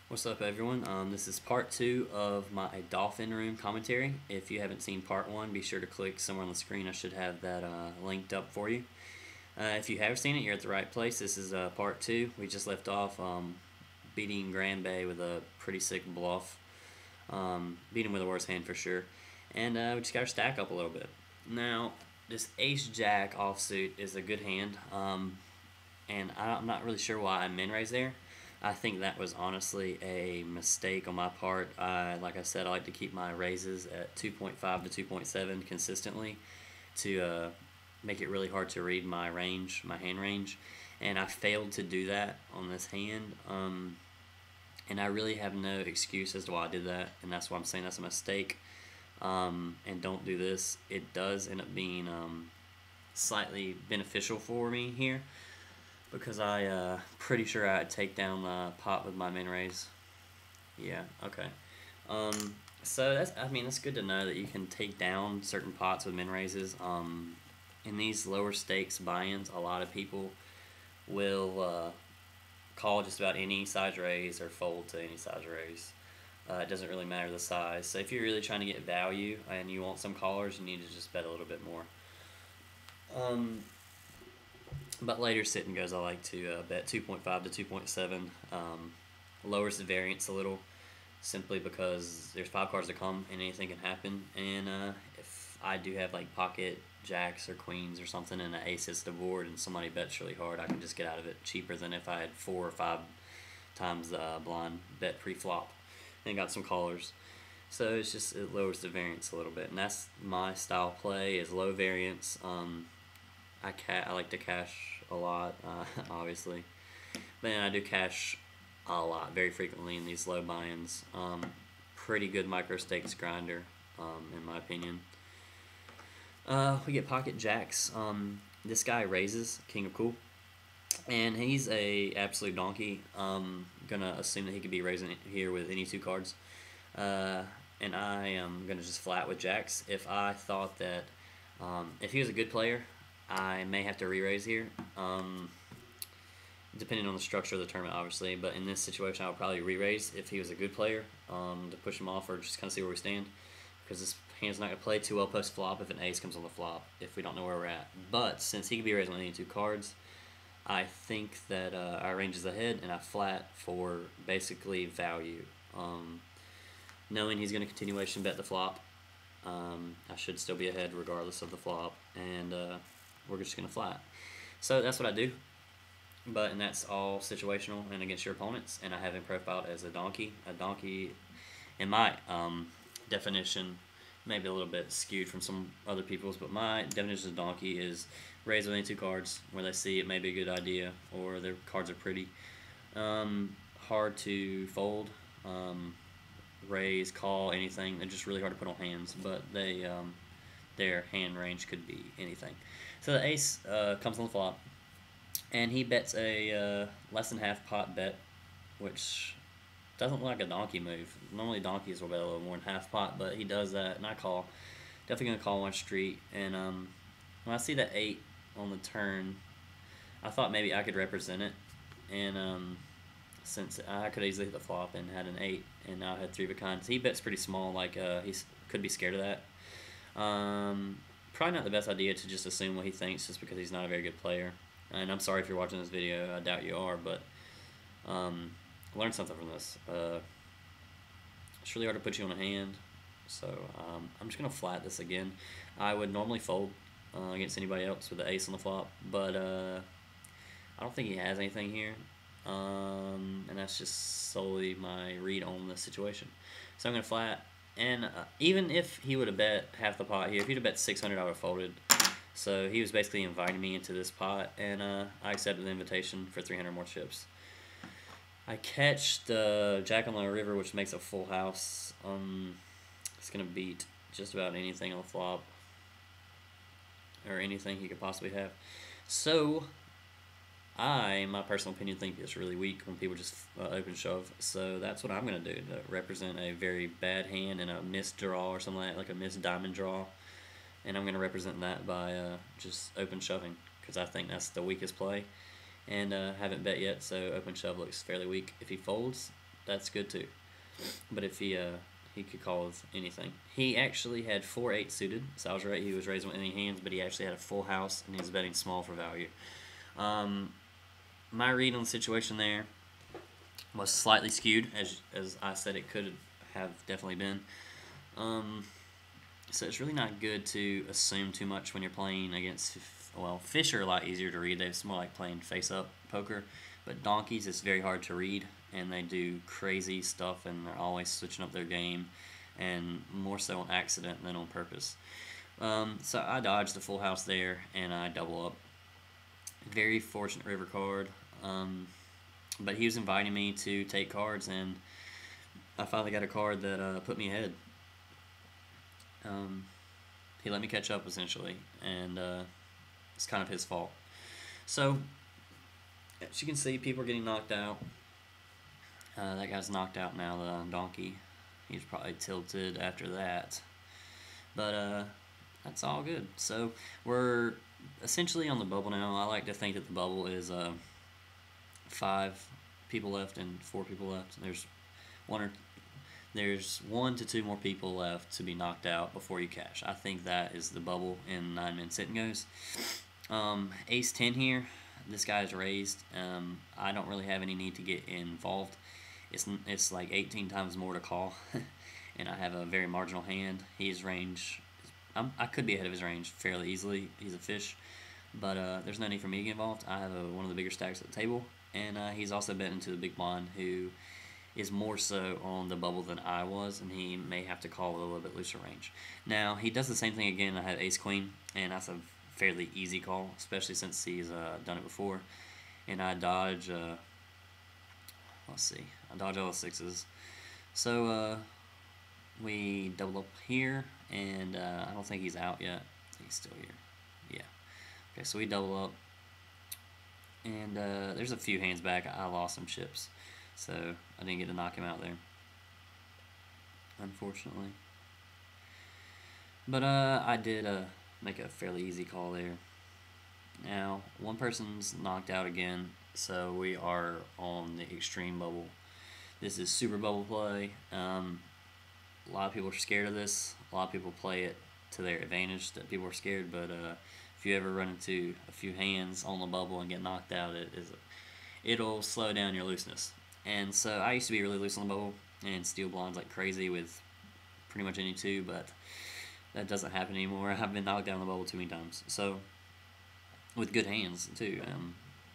What's up, everyone? This is part 2 of my Dolphin Room commentary. If you haven't seen part 1, be sure to click somewhere on the screen. I should have that linked up for you. If you have seen it, you're at the right place. This is part 2. We just left off beating Grand Bay with a pretty sick bluff. Beat him with a worse hand for sure. And we just got our stack up a little bit. Now, this Ace-Jack offsuit is a good hand. And I'm not really sure why I min-raised there. I think that was honestly a mistake on my part. Like I said, I like to keep my raises at 2.5 to 2.7 consistently to make it really hard to read my range, my hand range. And I failed to do that on this hand. And I really have no excuse as to why I did that. And that's why I'm saying that's a mistake. And don't do this. It does end up being slightly beneficial for me here, because I pretty sure I'd take down the pot with my min raise. Yeah, okay. So that's good to know that you can take down certain pots with min raises. In these lower stakes buy-ins, a lot of people will call just about any size raise or fold to any size raise. It doesn't really matter the size. So if you're really trying to get value and you want some callers, you need to just bet a little bit more. But later sit and goes, I like to bet 2.5 to 2.7. Lowers the variance a little, simply because there's 5 cards to come and anything can happen. And if I do have like pocket jacks or queens or something and an ace hits the board and somebody bets really hard, I can just get out of it cheaper than if I had 4 or 5 times the blind bet pre-flop and got some callers. So it lowers the variance a little bit, and that's my style play, is low variance. I like to cash a lot, obviously, but then I do cash a lot, very frequently in these low buy-ins. Pretty good micro stakes grinder, in my opinion. We get pocket jacks. This guy raises King of Cool, and he's a absolute donkey. Gonna assume that he could be raising it here with any 2 cards, and I am gonna just flat with jacks. If I thought that if he was a good player, I may have to re-raise here, depending on the structure of the tournament, obviously. But in this situation, I would probably re-raise if he was a good player, to push him off or just kind of see where we stand, because this hand's not going to play too well post-flop if an ace comes on the flop, if we don't know where we're at. But since he could be raising with any 2 cards, I think that our range is ahead, and I flat for basically value. Knowing he's going to continuation bet the flop, I should still be ahead regardless of the flop, and we're just going to flat. So that's what I do, and that's all situational and against your opponents, and I have him profiled as a donkey. A donkey, in my definition, maybe a little bit skewed from some other people's, but my definition of donkey is raise with any 2 cards where they see it may be a good idea or their cards are pretty. Hard to fold, raise, call, anything. They're just really hard to put on hands, but their hand range could be anything. So the ace comes on the flop, and he bets a less than half pot bet, which doesn't look like a donkey move. Normally donkeys will bet a little more than half pot, but he does that, and I call. Definitely going to call one street, and when I see the 8 on the turn, I thought maybe I could represent it, and since I could easily hit the flop and had an 8, and now I had 3 of a kind. So he bets pretty small, like he could be scared of that. Probably not the best idea to just assume what he thinks just because he's not a very good player. And I'm sorry if you're watching this video, I doubt you are, but learn something from this. It's really hard to put you on a hand, so I'm just going to flat this again. I would normally fold against anybody else with the ace on the flop, but I don't think he has anything here. And that's just solely my read on the situation. So I'm going to flat, and even if he would have bet half the pot here, if he'd have bet 600, I would have folded. So he was basically inviting me into this pot, and I accepted the invitation for 300 more chips. I catch the jack on the river, which makes a full house. It's going to beat just about anything on the flop, or anything he could possibly have. So I, in my personal opinion, think it's really weak when people just open shove. So that's what I'm going to do to represent a very bad hand and a missed draw or something like a missed diamond draw. And I'm going to represent that by just open shoving, because I think that's the weakest play. And haven't bet yet, so open shove looks fairly weak. If he folds, that's good too. But if he could call with anything. He actually had 4-8 suited, so I was right. He was raising with any hands, but he actually had a full house, and he was betting small for value. My read on the situation there was slightly skewed, as I said it could have definitely been. So it's really not good to assume too much when you're playing against, well, fish are a lot easier to read. It's more like playing face-up poker. But donkeys, it's very hard to read, and they do crazy stuff, and they're always switching up their game, and more so on accident than on purpose. So I dodged the full house there, and I double up. Very fortunate river card. But he was inviting me to take cards, and I finally got a card that put me ahead. He let me catch up, essentially, and it's kind of his fault. So, as you can see, people are getting knocked out. That guy's knocked out now, the donkey. He's probably tilted after that. But that's all good. So, we're essentially on the bubble now. I like to think that the bubble is 5 people left and 4 people left. There's 1 to 2 more people left to be knocked out before you cash. I think that is the bubble in 9-man sit and goes. Ace 10 here. This guy's raised. I don't really have any need to get involved. It's like 18 times more to call, and I have a very marginal hand. His range, I could be ahead of his range fairly easily. He's a fish, but there's no need for me to get involved. I have one of the bigger stacks at the table, and he's also bet into the big blind, who is more so on the bubble than I was, and he may have to call with a little bit looser range. Now, he does the same thing again. I have ace-queen, and that's a fairly easy call, especially since he's done it before. And I dodge, let's see, I dodge all the 6s. So, we double up here, and I don't think he's out yet. He's still here. Yeah. Okay, so we double up. And there's a few hands back. I lost some chips, so I didn't get to knock him out there, unfortunately. But I did make a fairly easy call there. Now, one person's knocked out again, so we are on the extreme bubble. This is super bubble play. A lot of people are scared of this. A lot of people play it to their advantage, that people are scared, but if you ever run into a few hands on the bubble and get knocked out, it'll slow down your looseness. And so I used to be really loose on the bubble and steal blinds like crazy with pretty much any 2, but that doesn't happen anymore. I've been knocked down the bubble too many times. So, with good hands, too.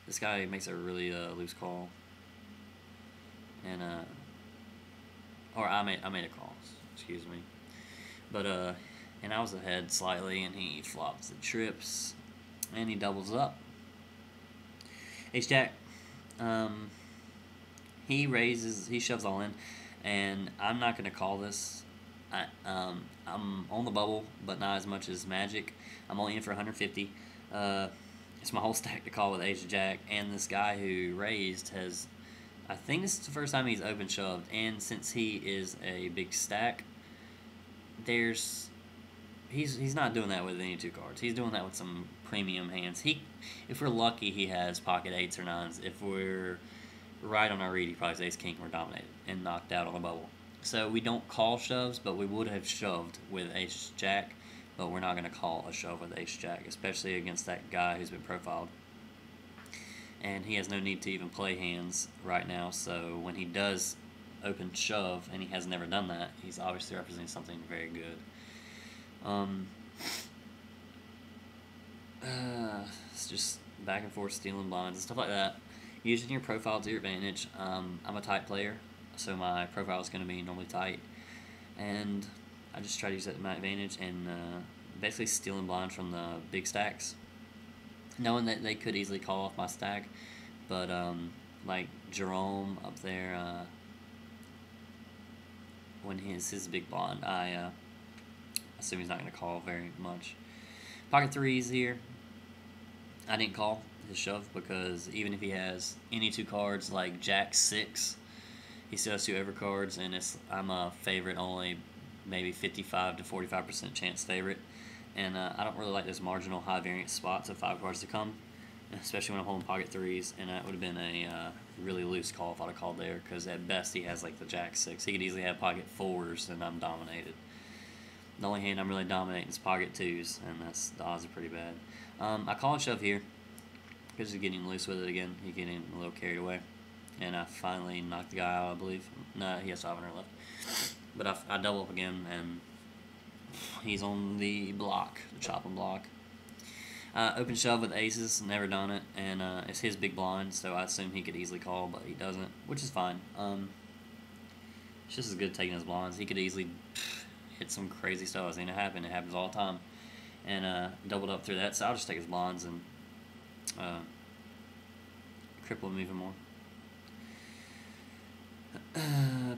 This guy makes a really loose call. And, or I made a call, excuse me. But, and I was ahead slightly, and he flops the trips, and he doubles up. Ace-Jack, he shoves all in, and I'm not going to call this. I'm on the bubble, but not as much as Magic. I'm only in for 150. It's my whole stack to call with Ace-Jack, and this guy who raised has, I think this is the first time he's open shoved, and since he is a big stack, he's not doing that with any 2 cards. He's doing that with some premium hands. If we're lucky, he has pocket 8s or 9s. If we're right on our read, he probably has ace-king. We're dominated and knocked out on the bubble. So we don't call shoves, but we would have shoved with Ace-Jack, but we're not going to call a shove with Ace-Jack, especially against that guy who's been profiled. And he has no need to even play hands right now, so when he does open shove, and he has never done that, he's obviously representing something very good. It's just back and forth stealing blinds and stuff like that. Using your profile to your advantage. I'm a tight player, so my profile is going to be normally tight, and I just try to use that to my advantage and basically stealing blinds from the big stacks, knowing that they could easily call off my stack, but like Jerome up there, when his big blind, I assume he's not going to call very much. Pocket 3s here. I didn't call his shove because even if he has any 2 cards like Jack 6, he still has 2 overcards, and I'm a favorite, only maybe 55 to 45% chance favorite, and I don't really like those marginal high variance spots of 5 cards to come. especially when I'm holding pocket threes, and that would have been a really loose call if I'd have called there, because at best he has like the jack six. He could easily have pocket fours, and I'm dominated. The only hand I'm really dominating is pocket twos, and the odds are pretty bad. I call and shove here because he's getting loose with it again. He's getting a little carried away, and I finally knocked the guy out, I believe. No, he has 500 left, but I double up again, and he's on the block, the chopping block. Open shove with aces, never done it, and it's his big blind, so I assume he could easily call, but he doesn't, which is fine. It's just as good taking his blinds. He could easily hit some crazy stuff. I've seen it happen. It happens all the time. And doubled up through that, so I'll just take his blinds and cripple him even more.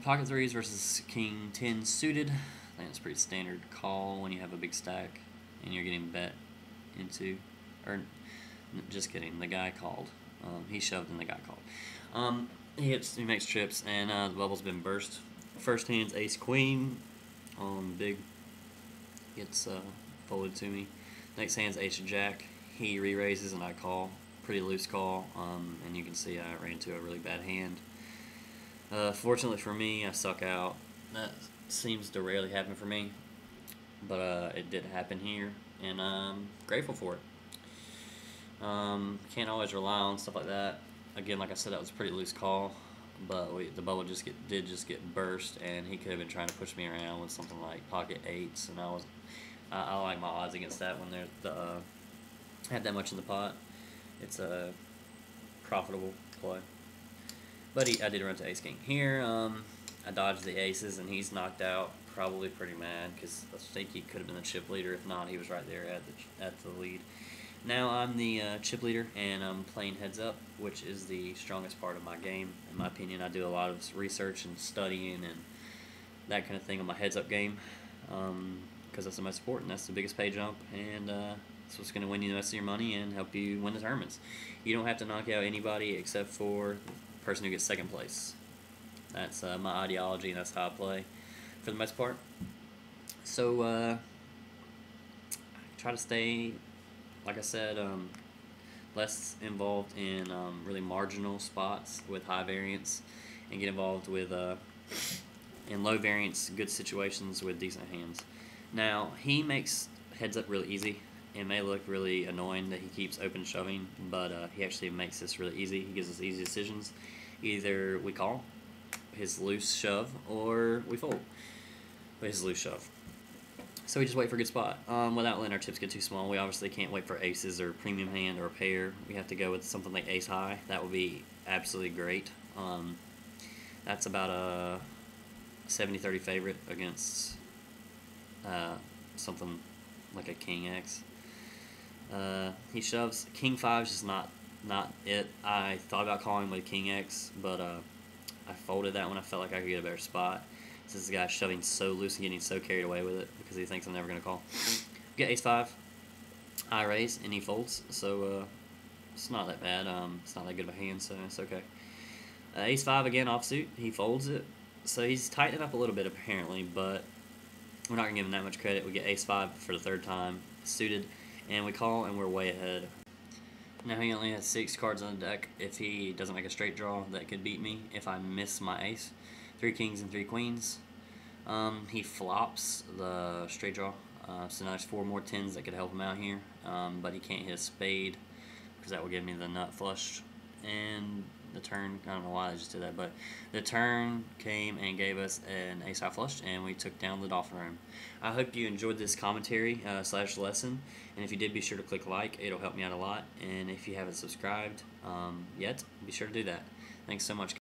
Pocket threes versus king 10 suited. I think it's pretty standard call when you have a big stack and you're getting bet into, or just kidding, the guy called. He shoved and the guy called. He makes trips, and the bubble's been burst. First hand's ace queen on big, gets folded to me. Next hand's ace jack. He re-raises and I call. Pretty loose call, and you can see I ran into a really bad hand. Fortunately for me, I suck out. That seems to rarely happen for me, but it did happen here, and I'm grateful for it. Can't always rely on stuff like that. Again, like I said, that was a pretty loose call, but the bubble did just get burst, and he could have been trying to push me around with something like pocket eights, and I like my odds against that when there's have that much in the pot. It's a profitable play. But I did run to ace king here. I dodged the aces, and he's knocked out. Probably pretty mad because I think he could have been the chip leader. If not, he was right there at the lead. Now I'm the chip leader, and I'm playing heads up, which is the strongest part of my game. In my opinion, I do a lot of research and studying and that kind of thing on my heads up game, because that's the most important. That's the biggest pay jump, and that's what's going to win you the rest of your money and help you win the tournaments. You don't have to knock out anybody except for the person who gets second place. That's my ideology, and that's how I play for the most part. So I try to stay, like I said, less involved in really marginal spots with high variance, and get involved with in low variance, good situations with decent hands. Now, he makes heads up really easy. It may look really annoying that he keeps open shoving, but he actually makes this really easy. He gives us easy decisions. Either we call his loose shove, or we fold with his loose shove. So we just wait for a good spot. Without letting our chips get too small, we obviously can't wait for aces or premium hand or a pair. We have to go with something like ace high. That would be absolutely great. That's about a 70-30 favorite against something like a king X. He shoves. King 5 is just not it. I thought about calling with king X, but I folded that one. I felt like I could get a better spot. This guy's shoving so loose and getting so carried away with it because he thinks I'm never going to call. Get ace 5. I raise, and he folds, so it's not that bad. It's not that good of a hand, so it's okay. Ace 5 again, offsuit. He folds it. So he's tightening up a little bit apparently, but we're not going to give him that much credit. We get ace 5 for the third time, suited, and we call, and we're way ahead. Now he only has 6 cards on the deck. If he doesn't make a straight draw, that could beat me if I miss my ace. 3 kings and 3 queens. He flops the straight draw, so now there's 4 more 10s that could help him out here, but he can't hit a spade because that would give me the nut flush. And the turn, I don't know why I just did that, but the turn came and gave us an ace high flush, and we took down the Dolphin room. I hope you enjoyed this commentary slash lesson, and if you did, be sure to click like. It'll help me out a lot, and if you haven't subscribed yet, be sure to do that. Thanks so much, guys.